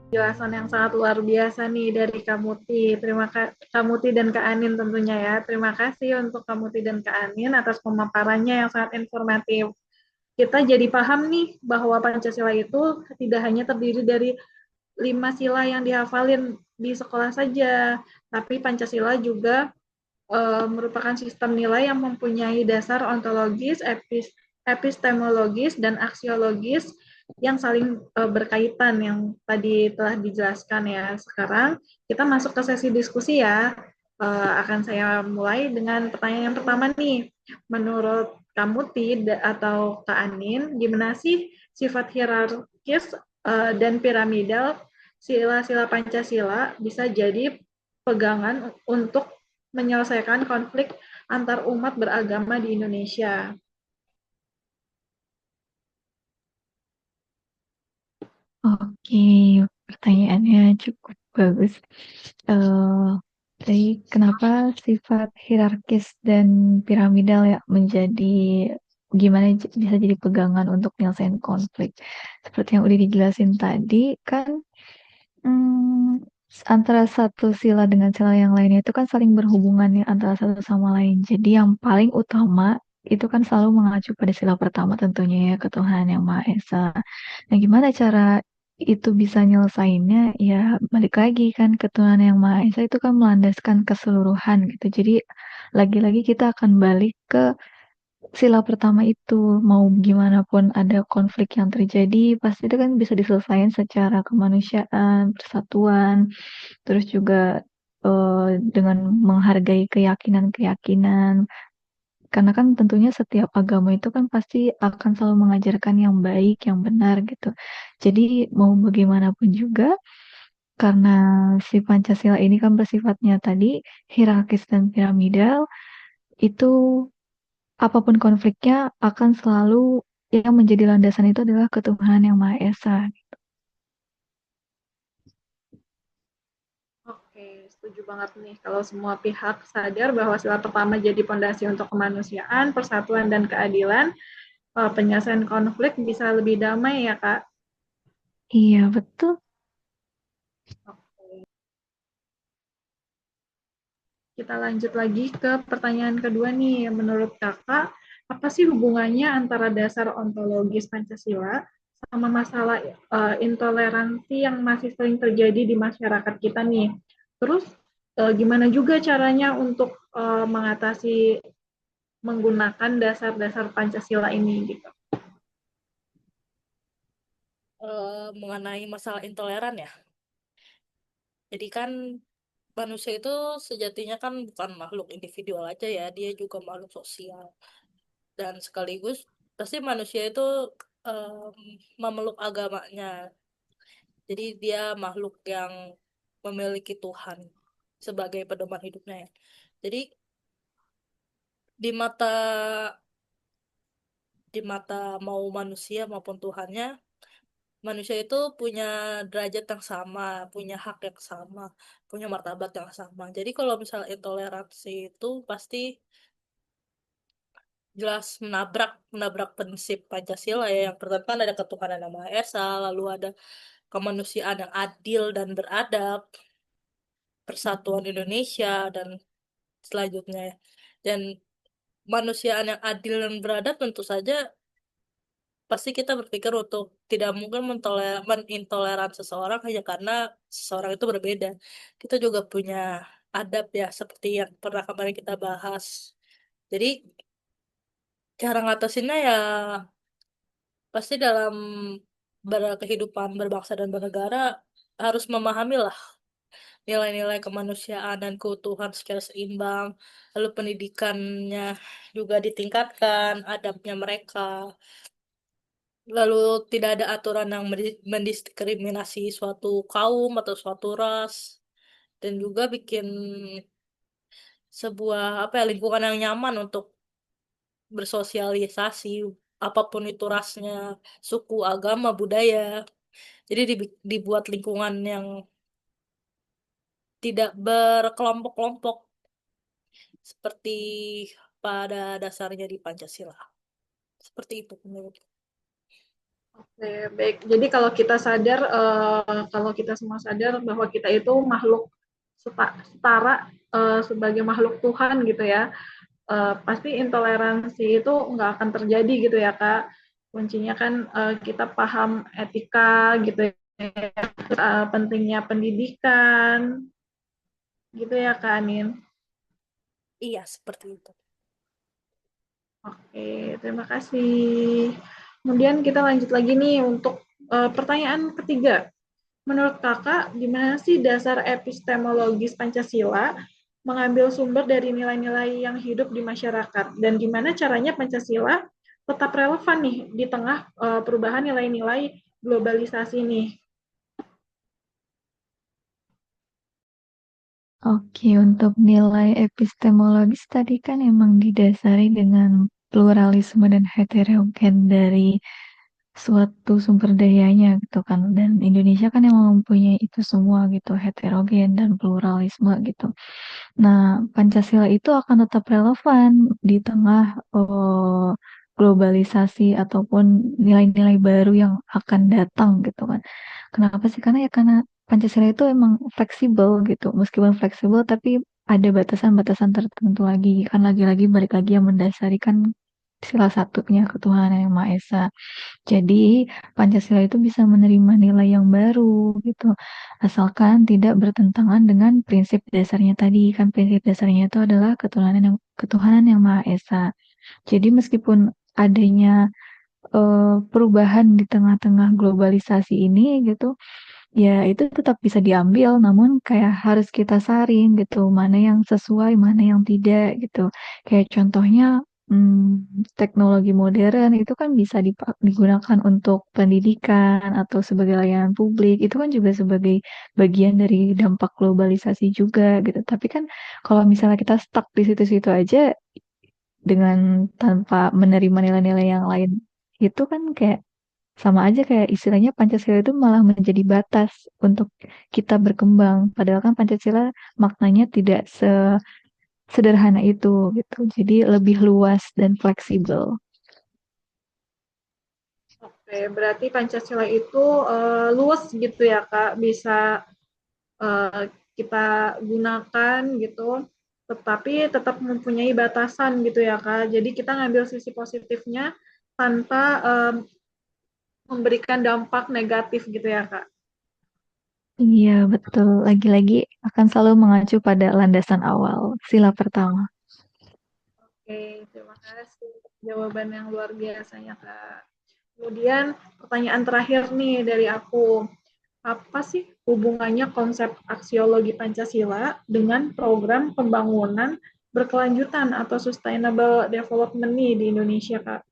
Penjelasan yang sangat luar biasa nih dari Kak Muti. Terima kasih Kak Muti dan Kak Anin tentunya ya. Terima kasih untuk Kak Muti dan Kak Anin atas pemaparannya yang sangat informatif. Kita jadi paham nih bahwa Pancasila itu tidak hanya terdiri dari 5 sila yang dihafalin di sekolah saja, tapi Pancasila juga merupakan sistem nilai yang mempunyai dasar ontologis, epistemologis, dan aksiologis yang saling berkaitan yang tadi telah dijelaskan ya. Sekarang kita masuk ke sesi diskusi ya. Akan saya mulai dengan pertanyaan yang pertama nih. Menurut kamu tidak atau Kak Anin, gimana sih sifat hierarkis dan piramidal sila-sila Pancasila bisa jadi pegangan untuk menyelesaikan konflik antar umat beragama di Indonesia? Oke, pertanyaannya cukup bagus. Eh, jadi kenapa sifat hierarkis dan piramidal ya menjadi gimana bisa jadi pegangan untuk menyelesaikan konflik? Seperti yang udah dijelasin tadi, kan antara satu sila dengan sila yang lainnya itu kan saling berhubungan ya antara satu sama lain. Jadi yang paling utama itu kan selalu mengacu pada sila pertama tentunya ya ketuhanan yang Maha Esa. Nah, gimana cara itu bisa nyelesainnya? Ya balik lagi kan ketuhanan yang Maha Esa itu kan melandaskan keseluruhan gitu. Jadi lagi-lagi kita akan balik ke sila pertama itu, mau gimana pun ada konflik yang terjadi, pasti itu kan bisa diselesaikan secara kemanusiaan, persatuan, terus juga dengan menghargai keyakinan-keyakinan. Karena kan tentunya setiap agama itu kan pasti akan selalu mengajarkan yang baik, yang benar gitu. Jadi mau bagaimanapun juga, karena si Pancasila ini kan bersifatnya tadi hierarkis dan piramidal, itu apapun konfliknya akan selalu yang menjadi landasan itu adalah ketuhanan yang Maha Esa. Oke, setuju banget nih kalau semua pihak sadar bahwa sila pertama jadi pondasi untuk kemanusiaan, persatuan, dan keadilan, penyelesaian konflik bisa lebih damai ya, Kak. Iya, betul. Kita lanjut lagi ke pertanyaan kedua nih. Menurut Kakak, apa sih hubungannya antara dasar ontologis Pancasila sama masalah intoleransi yang masih sering terjadi di masyarakat kita nih? Terus gimana juga caranya untuk mengatasi menggunakan dasar-dasar Pancasila ini gitu? Mengenai masalah intoleran ya. Jadi kan manusia itu sejatinya kan bukan makhluk individual aja ya, dia juga makhluk sosial. Dan sekaligus pasti manusia itu em, memeluk agamanya. Jadi dia makhluk yang memiliki Tuhan sebagai pedoman hidupnya ya. Jadi di mata di mata mau manusia maupun Tuhannya, manusia itu punya derajat yang sama, punya hak yang sama, punya martabat yang sama. Jadi kalau misalnya intoleransi itu pasti jelas menabrak menabrak prinsip Pancasila ya. Yang pertama kan ada ketuhanan yang Maha Esa, lalu ada kemanusiaan yang adil dan beradab, persatuan Indonesia dan selanjutnya ya. Dan kemanusiaan yang adil dan beradab tentu saja pasti kita berpikir untuk tidak mungkin menintoleran seseorang hanya karena seseorang itu berbeda. Kita juga punya adab ya, seperti yang pernah kemarin kita bahas. Jadi cara ngatasinnya ya pasti dalam berkehidupan berbangsa dan bernegara harus memahami lah nilai-nilai kemanusiaan dan keutuhan secara seimbang. Lalu pendidikannya juga ditingkatkan, adabnya mereka. Lalu tidak ada aturan yang mendiskriminasi suatu kaum atau suatu ras, dan juga bikin sebuah apa ya lingkungan yang nyaman untuk bersosialisasi apapun itu rasnya, suku, agama, budaya. Jadi dibuat lingkungan yang tidak berkelompok-kelompok seperti pada dasarnya di Pancasila. Seperti itu menurutku. Oke, baik. Jadi kalau kita sadar, kalau kita semua sadar bahwa kita itu makhluk setara sebagai makhluk Tuhan gitu ya, pasti intoleransi itu nggak akan terjadi gitu ya Kak. Kuncinya kan kita paham etika gitu ya, pentingnya pendidikan gitu ya Kak Anin. Iya, seperti itu. Oke, terima kasih. Kemudian kita lanjut lagi nih untuk pertanyaan ketiga. Menurut Kakak, gimana sih dasar epistemologis Pancasila mengambil sumber dari nilai-nilai yang hidup di masyarakat? Dan gimana caranya Pancasila tetap relevan nih di tengah perubahan nilai-nilai globalisasi nih? Oke, untuk nilai epistemologis tadi kan emang didasari dengan pluralisme dan heterogen dari suatu sumber dayanya gitu kan. Dan Indonesia kan emang mempunyai itu semua gitu, heterogen dan pluralisme gitu. Nah, Pancasila itu akan tetap relevan di tengah globalisasi ataupun nilai-nilai baru yang akan datang gitu kan. Kenapa sih? Karena Pancasila itu emang fleksibel gitu. Meskipun fleksibel tapi ada batasan-batasan tertentu lagi. Kan lagi-lagi balik lagi yang mendasari kan salah satunya ketuhanan yang Maha Esa. Jadi Pancasila itu bisa menerima nilai yang baru gitu. Asalkan tidak bertentangan dengan prinsip dasarnya tadi. Kan prinsip dasarnya itu adalah ketuhanan yang Maha Esa. Jadi meskipun adanya perubahan di tengah-tengah globalisasi ini gitu, ya itu tetap bisa diambil, namun kayak harus kita saring gitu, mana yang sesuai, mana yang tidak gitu. Kayak contohnya teknologi modern itu kan bisa digunakan untuk pendidikan atau sebagai layanan publik, itu kan juga sebagai bagian dari dampak globalisasi juga gitu. Tapi kan kalau misalnya kita stuck di situ-situ aja dengan tanpa menerima nilai-nilai yang lain, itu kan kayak sama aja kayak istilahnya Pancasila itu malah menjadi batas untuk kita berkembang. Padahal kan Pancasila maknanya tidak sesederhana itu gitu. Jadi lebih luas dan fleksibel. Oke, berarti Pancasila itu luas gitu ya Kak, bisa eh, kita gunakan gitu, tetapi tetap mempunyai batasan gitu ya Kak. Jadi kita ngambil sisi positifnya tanpa memberikan dampak negatif gitu ya Kak. Iya, betul. Lagi-lagi akan selalu mengacu pada landasan awal, sila pertama. Oke, terima kasih untuk jawaban yang luar biasanya Kak. Kemudian pertanyaan terakhir nih dari aku. Apa sih hubungannya konsep aksiologi Pancasila dengan program pembangunan berkelanjutan atau sustainable development nih di Indonesia, Kak?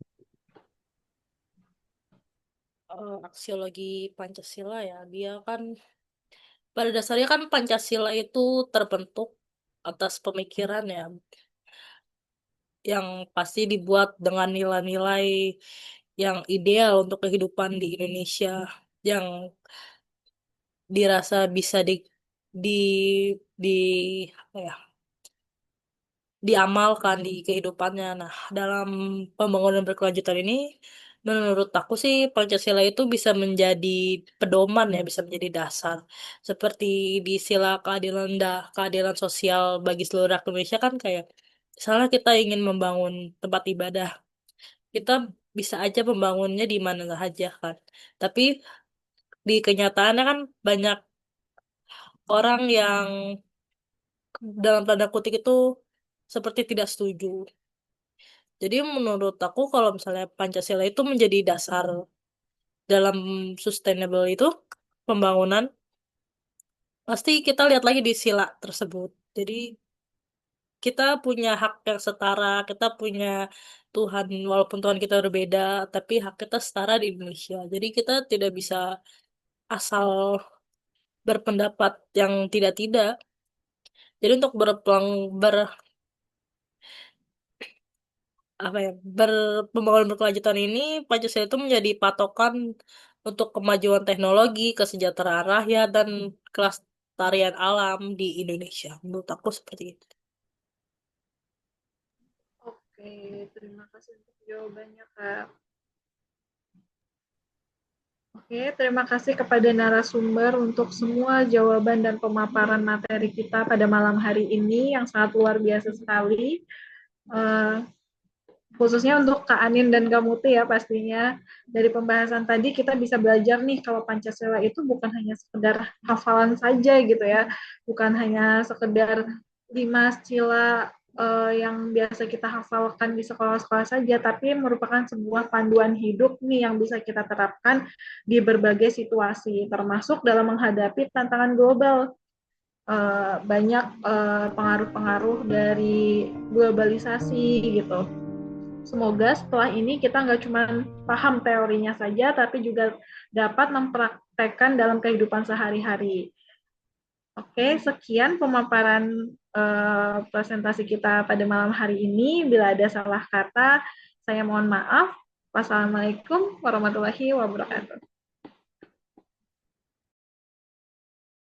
Aksiologi Pancasila ya, dia kan pada dasarnya kan Pancasila itu terbentuk atas pemikiran ya, yang pasti dibuat dengan nilai-nilai yang ideal untuk kehidupan di Indonesia, yang dirasa bisa di di apa ya, diamalkan di kehidupannya. Nah, dalam pembangunan berkelanjutan ini, menurut aku sih Pancasila itu bisa menjadi pedoman ya, bisa menjadi dasar. Seperti di sila keadilan sosial bagi seluruh rakyat Indonesia kan kayak, misalnya kita ingin membangun tempat ibadah, kita bisa aja membangunnya di mana saja kan. Tapi di kenyataannya kan banyak orang yang dalam tanda kutip itu seperti tidak setuju. Jadi menurut aku kalau misalnya Pancasila itu menjadi dasar dalam sustainable itu pembangunan, pasti kita lihat lagi di sila tersebut. Jadi kita punya hak yang setara, kita punya Tuhan, walaupun Tuhan kita berbeda, tapi hak kita setara di Indonesia. Jadi kita tidak bisa asal berpendapat yang tidak-tidak. Jadi untuk apa ya, pembangunan berkelanjutan ini, Pancasila itu menjadi patokan untuk kemajuan teknologi, kesejahteraan rakyat, dan kelestarian alam di Indonesia. Menurut aku seperti itu. Oke, terima kasih untuk jawabannya, Kak. Oke, terima kasih kepada narasumber untuk semua jawaban dan pemaparan materi kita pada malam hari ini yang sangat luar biasa sekali. Eh, Khususnya untuk Kak Anin dan Kak Muti ya pastinya. Dari pembahasan tadi kita bisa belajar nih kalau Pancasila itu bukan hanya sekedar hafalan saja gitu ya. Bukan hanya sekedar 5 sila yang biasa kita hafalkan di sekolah-sekolah saja, tapi merupakan sebuah panduan hidup nih yang bisa kita terapkan di berbagai situasi, termasuk dalam menghadapi tantangan global. Banyak pengaruh-pengaruh dari globalisasi gitu. Semoga setelah ini kita nggak cuma paham teorinya saja, tapi juga dapat mempraktekkan dalam kehidupan sehari-hari. Oke, sekian pemaparan presentasi kita pada malam hari ini. Bila ada salah kata, saya mohon maaf. Wassalamualaikum warahmatullahi wabarakatuh.